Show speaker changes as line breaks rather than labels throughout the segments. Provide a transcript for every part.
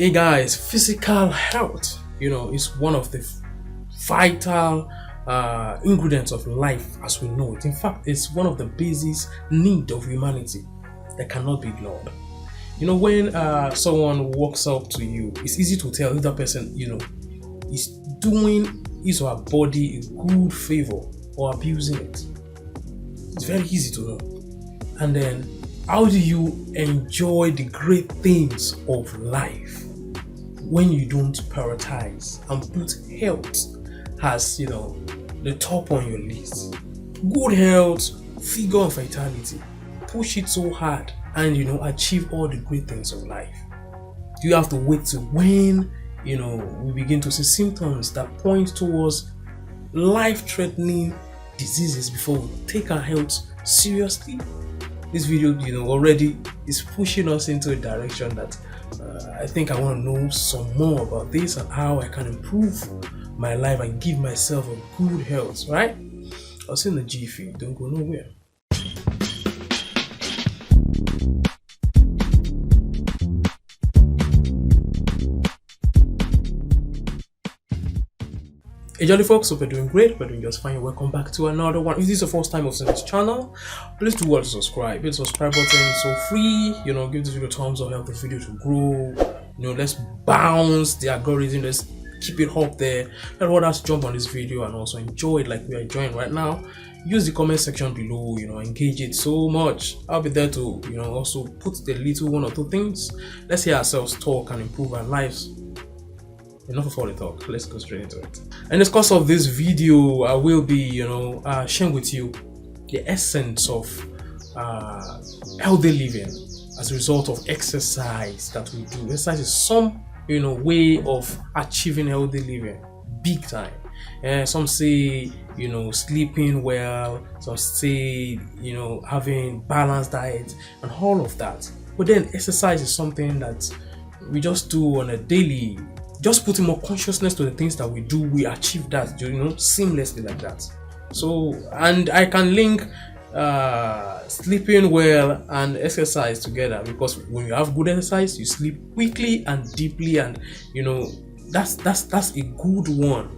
Hey guys, physical health, is one of the vital ingredients of life as we know it. In fact, it's one of the basic needs of humanity that cannot be ignored. When someone walks up to you, it's easy to tell if that person, is doing his or her body a good favor or abusing it. It's very easy to know. And then, how do you enjoy the great things of life when you don't prioritize and put health as the top on your list? Good health, figure and vitality. Push it so hard and achieve all the great things of life. Do you have to wait till when we begin to see symptoms that point towards life-threatening diseases before we take our health seriously? This video already is pushing us into a direction that I think I want to know some more about this and how I can improve my life and give myself a good health, right? I'll see you in the G feed. Don't go nowhere. Hey jolly folks, hope you're doing great, we're doing just fine. Welcome back to another one. If this is the first time of seeing this channel, please do well to subscribe. Hit the subscribe button, it's so free. Give this video a thumbs up, help the video to grow. Let's bounce the algorithm, let's keep it up there. Let others jump on this video and also enjoy it like we are enjoying right now. Use the comment section below, engage it so much. I'll be there to also put the little one or two things. Let's hear ourselves talk and improve our lives. Enough of all the talk, let's go straight into it. In the course of this video, I will be sharing with you the essence of healthy living as a result of exercise that we do. Exercise is some way of achieving healthy living, big time. Some say sleeping well, some say having balanced diet and all of that. But then exercise is something that we just do on a daily. Just putting more consciousness to the things that we do, we achieve that, seamlessly like that. So, and I can link sleeping well and exercise together, because when you have good exercise, you sleep quickly and deeply, and that's a good one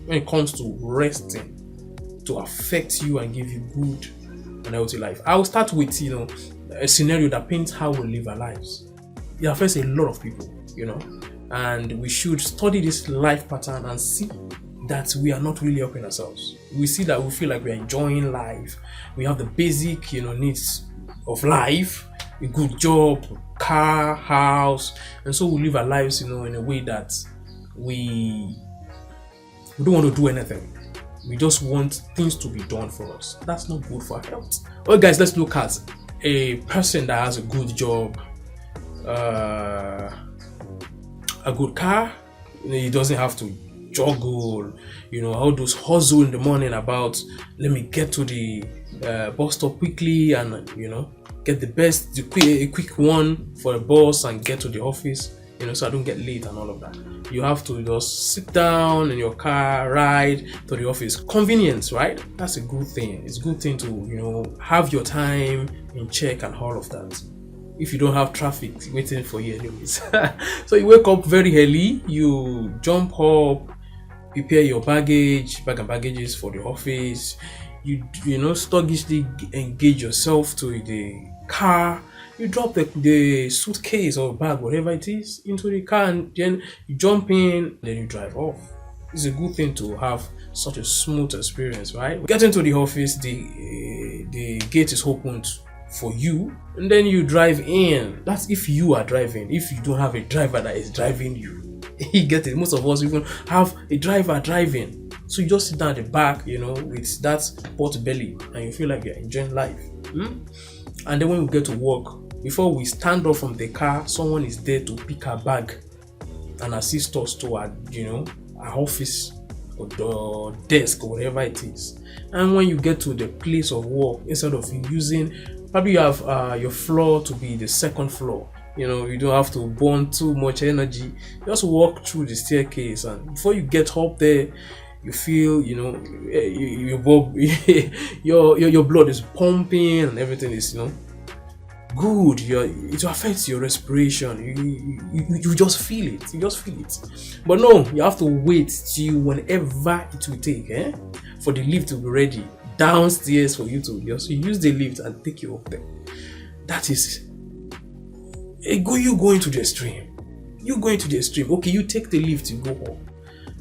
when it comes to resting to affect you and give you good and healthy life. I will start with a scenario that paints how we live our lives. It affects a lot of people, and we should study this life pattern and see that we are not really helping ourselves. We see that we feel like we are enjoying life. We have the basic, needs of life, a good job, car, house, and so we live our lives, in a way that we don't want to do anything. We just want things to be done for us. That's not good for our health. Well, guys, let's look at a person that has a good job, a good car. He doesn't have to juggle, all those hustle in the morning about let me get to the bus stop quickly and get a quick one for a bus and get to the office, so I don't get late and all of that. You have to just sit down in your car, ride to the office. Convenience, right? That's a good thing. It's a good thing to have your time in check and all of that. If you don't have traffic waiting for you anyways. So you wake up very early, you jump up, prepare your bag and baggages for the office. You sluggishly engage yourself to the car. You drop the suitcase or bag, whatever it is, into the car, and then you jump in, then you drive off. It's a good thing to have such a smooth experience, right? Getting to the office, the gate is opened for you, and then you drive in. That's if you are driving. If you don't have a driver that is driving you, you get it. Most of us even have a driver driving, so you just sit down at the back, with that pot belly, and you feel like you're enjoying life. And then when we get to work, before we stand up from the car, someone is there to pick our bag and assist us to our office or the desk or whatever it is. And when you get to the place of work, instead of using, probably you have your floor to be the second floor. You don't have to burn too much energy. You just walk through the staircase, and before you get up there, you feel your blood is pumping and everything is good. It affects your respiration. You just feel it. You just feel it. But no, you have to wait till whenever it will take, for the lift to be ready downstairs for you to just use the lift and take you up there. That is you going to the extreme. You going to the extreme. Okay, you take the lift, you go up.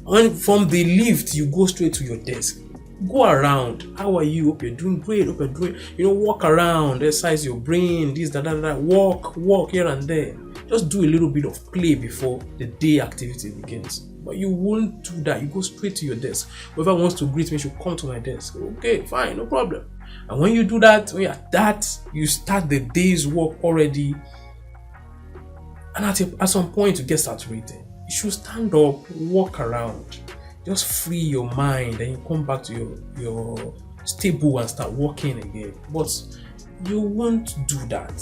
And from the lift, you go straight to your desk. Go around. How are you? Hope you're doing great. Hope you're doing, walk around, exercise your brain, this, that. Walk here and there. Just do a little bit of play before the day activity begins. But you won't do that. You go straight to your desk. Whoever wants to greet me should come to my desk. Okay, fine, no problem. And when you do that, when you're at that, you start the day's work already. And at some point, you get saturated. You should stand up, walk around, just free your mind, and you come back to your stable and start walking again. But you won't do that.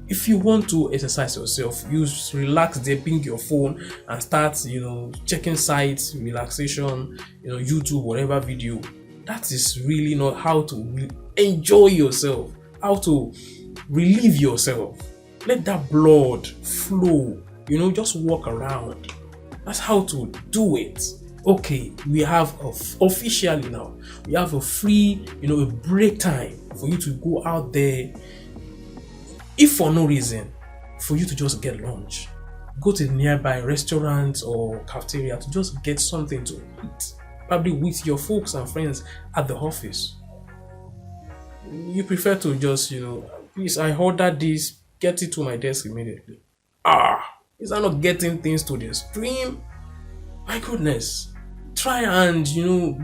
If you want to exercise yourself, you relax there, bring your phone and start, checking sites, relaxation, YouTube, whatever video. That is really not how to enjoy yourself, how to relieve yourself. Let that blood flow, just walk around. That's how to do it. Okay, we have officially now, we have a free, a break time for you to go out there. If for no reason, for you to just get lunch, go to the nearby restaurant or cafeteria to just get something to eat, probably with your folks and friends at the office. You prefer to just, please, I ordered this, get it to my desk immediately. Is that not getting things to the extreme? My goodness. Try and,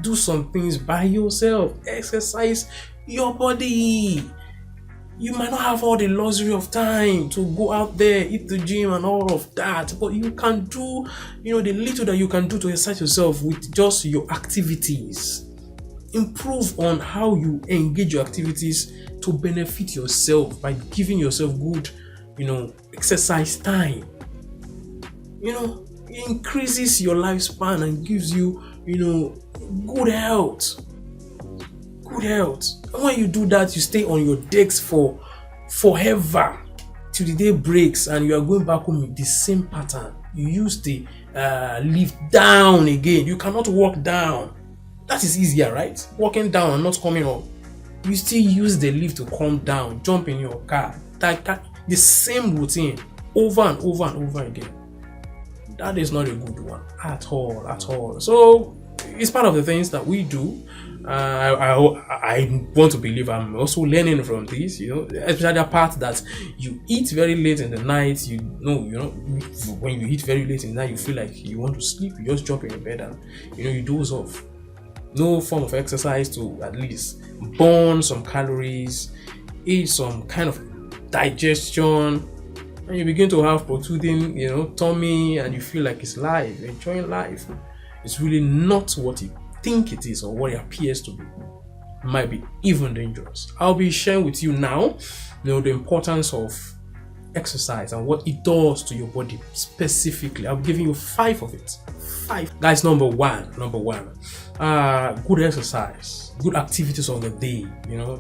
do some things by yourself. Exercise your body. You might not have all the luxury of time to go out there, hit the gym and all of that, but you can do, the little that you can do to exercise yourself with just your activities. Improve on how you engage your activities to benefit yourself by giving yourself good, exercise time. It increases your lifespan and gives you, good health. Good health. And when you do that, you stay on your decks for forever till the day breaks and you are going back home with the same pattern. You use the lift down again. You cannot walk down. That is easier, right? Walking down and not coming up. You still use the lift to come down, jump in your car. The same routine over and over and over again. That is not a good one at all. So it's part of the things that we do. I want to believe I'm also learning from this, especially the part that you eat very late in the night. When you eat very late in the night, you feel like you want to sleep. You just jump in your bed and you doze off. No form of exercise to at least burn some calories, eat some kind of digestion, and you begin to have protruding, tummy, and you feel like it's life, enjoying life. It's really not what you think it is or what it appears to be. It might be even dangerous. I'll be sharing with you now, the importance of exercise and what it does to your body specifically. I'm giving you 5 of it. 5. Guys, number one, good exercise, good activities of the day,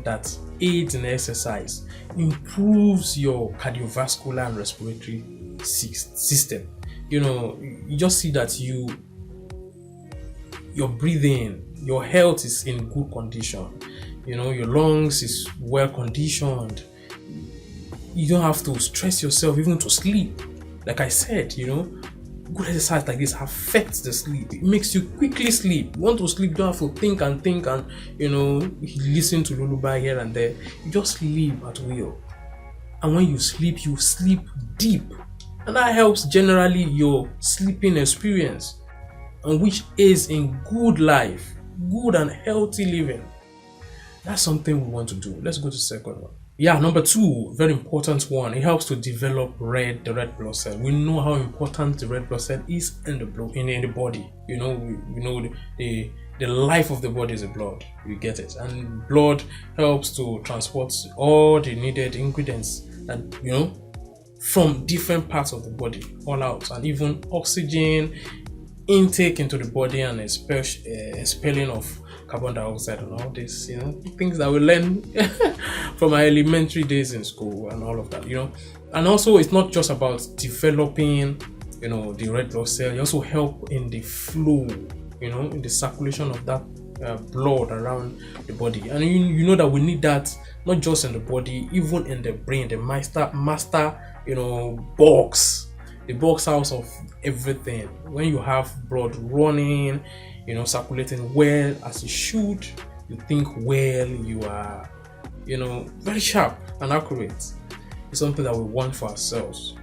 that aids in exercise, improves your cardiovascular and respiratory system. You just see that your breathing, your health is in good condition. Your lungs is well conditioned. You don't have to stress yourself even to sleep. Like I said, good exercise like this affects the sleep. It makes you quickly sleep. You want to sleep, you don't have to think and listen to lullaby here and there. You just sleep at will. And when you sleep deep. And that helps generally your sleeping experience, and which is in good life, good and healthy living. That's something we want to do. Let's go to the second one. Number 2, very important one. It helps to develop the red blood cell. We know how important the red blood cell is in the blood, in the body. We know the life of the body is the blood. You get it, and blood helps to transport all the needed ingredients that from different parts of the body all out, and even oxygen intake into the body and expelling of carbon dioxide and all this, things that we learn from our elementary days in school and all of that, And also, it's not just about developing, the red blood cell. You also help in the flow, in the circulation of that blood around the body. And you know that we need that not just in the body, even in the brain, the master box, the box house of everything. When you have blood running, circulating well as it should, you think well, you are, very sharp and accurate. It's something that we want for ourselves.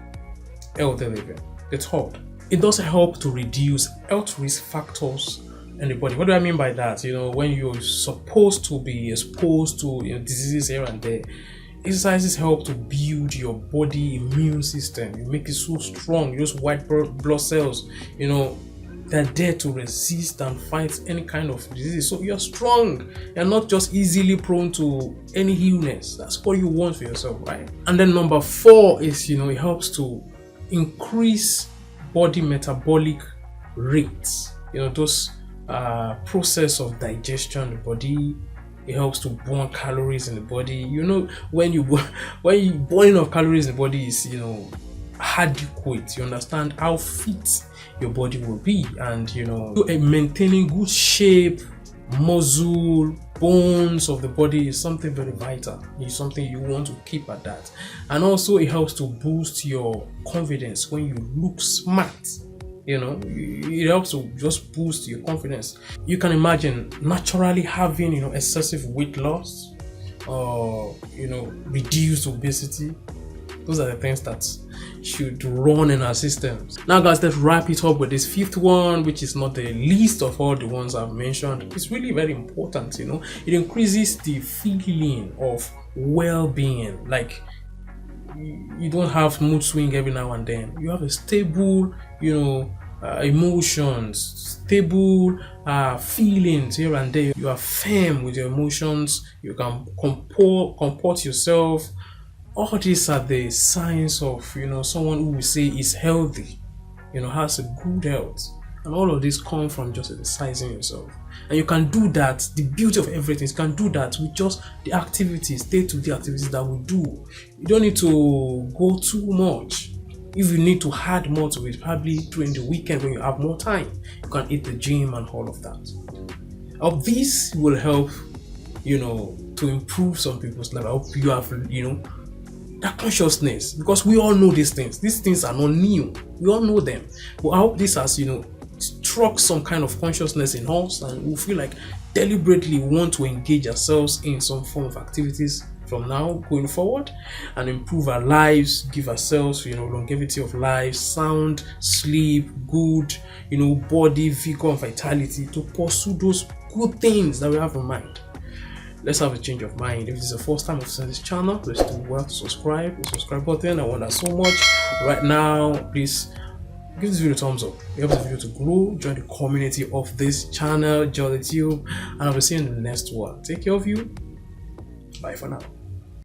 Healthy living. The third, it does help to reduce health risk factors in the body. What do I mean by that? When you're supposed to be exposed to diseases here and there, exercises help to build your body immune system. You make it so strong. Those white blood cells, they're there to resist and fight any kind of disease. So you're strong. You're not just easily prone to any illness. That's what you want for yourself, right? And then number 4 is, it helps to increase body metabolic rates. Those process of digestion in the body. It helps to burn calories in the body. When you burning of calories in the body is adequate, you understand how fit your body will be, and maintaining good shape, muscle, bones of the body is something very vital. It's something you want to keep at that. And also, it helps to boost your confidence when you look smart. It helps to just boost your confidence. You can imagine naturally having, excessive weight loss or, reduced obesity. Those are the things that should run in our systems. Now, guys, let's wrap it up with this 5th one, which is not the least of all the ones I've mentioned. It's really very important, It increases the feeling of well-being. Like, you don't have mood swing every now and then. You have a stable, emotions, stable feelings here and there. You are firm with your emotions. You can comport yourself. All these are the signs of someone who we say is healthy, has a good health. And all of this come from just exercising yourself. And you can do that. The beauty of everything is you can do that with just the activities, day-to-day activities that we do. You don't need to go too much. If you need to add more to it, probably during the weekend when you have more time, you can hit the gym and all of that. This will help, to improve some people's life. I hope you have, that consciousness, because we all know these things. These things are not new. We all know them. But I hope this has, struck some kind of consciousness in us, and we feel like deliberately want to engage ourselves in some form of activities from now going forward and improve our lives, give ourselves, longevity of life, sound sleep, good, body, vigor and vitality to pursue those good things that we have in mind. Let's have a change of mind. If this is the first time I've seen this channel, please do well to subscribe. The subscribe button, I want that so much. Right now, please give this video a thumbs up. It helps the video to grow. Join the community of this channel, Jolly Tube, and I'll be seeing you in the next one. Take care of you. Bye for now.